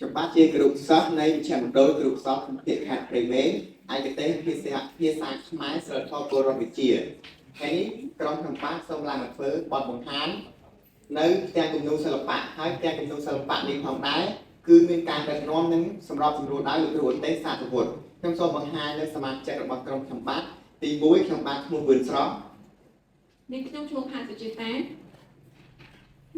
ចំបាត់ជាក្រុមសិស្សនៃវិជ្ជាមណ្ឌលក្រុមសិស្សភាគខេត្តព្រៃវែងឯកទេសភាសាខ្មែរសិលធម៌ពលរដ្ឋវិទ្យាហើយនេះក្រុមចំបាត់សូមឡើងធ្វើបទបង្ហាញនៅផ្ទាំងគំនូរសិល្បៈហើយផ្ទាំងគំនូរសិល្បៈនេះផងដែរគឺមានការដឹកនាំនឹងសម្រាប់សម្រួលដោយលោកគ្រូទេសាទវុឌ្ឍខ្ញុំសូមបង្ហាញនៅសមាជិករបស់ក្រុមចំបាត់ទី1ខ្ញុំបាទឈ្មោះវឿនស្រស់នាងខ្ញុំឈ្មោះផាសុជាតា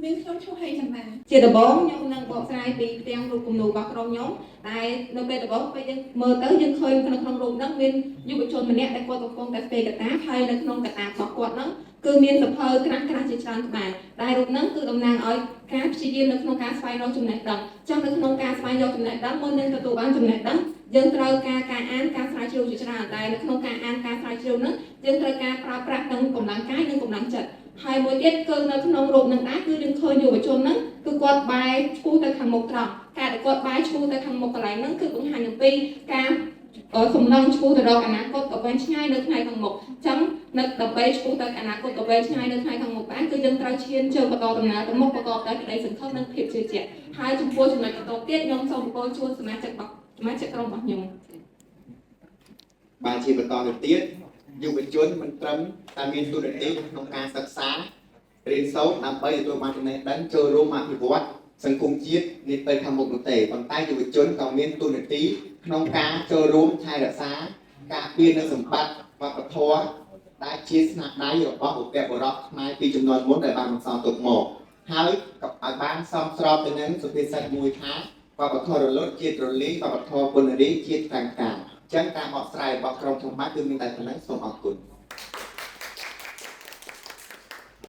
នាងខ្ញុំឈ្មោះហេចំណាជាដំបូងខ្ញុំនឹងបកស្រាយពីផ្ទាំងរូបគំនូររបស់ក្រុមខ្ញុំតែនៅពេលដំបូងពេលយើងមើលទៅយើងឃើញក្នុងរូបហ្នឹងមានយុវជនម្នាក់ដែលគាត់កំពុងតែស្ទេកតាហើយនៅក្នុងកតារបស់គាត់ហ្នឹងគឺមានសភៅក្រាស់ៗជាច្រើនក្បាលដែលរូបហ្នឹងគឺតំណាងឲ្យការព្យាយាមនៅក្នុងការស្វែងរកចំណេះដឹងចឹងនៅក្នុងការស្វែងរកចំណេះដឹងមុននឹងទទួលបានចំណេះដឹងយើងត្រូវការអានការស្រាវជ្រាវជាច្រើនតែនៅក្នុងការអានការស្រាវជ្រាវហ្នឹងយើងត្រូវការប្រើប្រាស់ទាំងកម្លាំងកាយនិងកម្លាំងចិត្តហើយមួយទៀតគឺនៅក្នុងរូបនឹងដែរគឺយើងឃើញយុវជនហ្នឹងគឺគាត់បែរឈ្មោះទៅខាងមុខត្រង់ការដែលគាត់បែរឈ្មោះទៅខាងមុខកន្លែងហ្នឹងគឺបង្ហាញអំពីការសំឡងឈ្មោះទៅរកអនាគតទៅវែងឆ្ងាយនៅថ្ងៃខាងមុខអញ្ចឹងនៅដើម្បីឈ្មោះទៅអនាគតទៅវែងឆ្ងាយនៅថ្ងៃខាងមុខបានគឺយើងត្រូវឈានជើងបន្តដំណើរទៅមុខប្រកបដោយក្តីសង្ឃឹមនិងភាពជឿជាក់ហើយចំពោះចំណុចបន្តទៀតខ្ញុំសូមអញ្ជើញជួនសមាជិកក្រុមរបស់ខ្ញុំបាទជាបន្តទៅទៀតយុវជនមិនត្រឹមតែមានទូនាទីក្នុងការសិក្សារៀនសូត្រដើម្បីទទួលបានចំណេះដឹងចូលរួមអភិវឌ្ឍសង្គមជាតិនាពេលខាងមុខនោះទេប៉ុន្តែយុវជនក៏មានទូនាទីក្នុងការចូលរួមថែរក្សាការពារនូវសម្បត្តិវប្បធម៌ដែលជាស្នាដៃរបស់បុព្វបុរសខ្មែរពីជំនាន់មុនដែលបានបន្សល់ទុកមកហើយក៏ឲ្យបានសមស្របទៅនឹងសុភាសិតមួយថាវប្បធម៌រលត់ជាតិរលីវប្បធម៌ពនរីជាតិតាំងតាំងចឹងការបកស្រាយរបស់ក្រុមធម្មតាគឺមានតែប៉ុណ្ណឹងសូមអរគុណ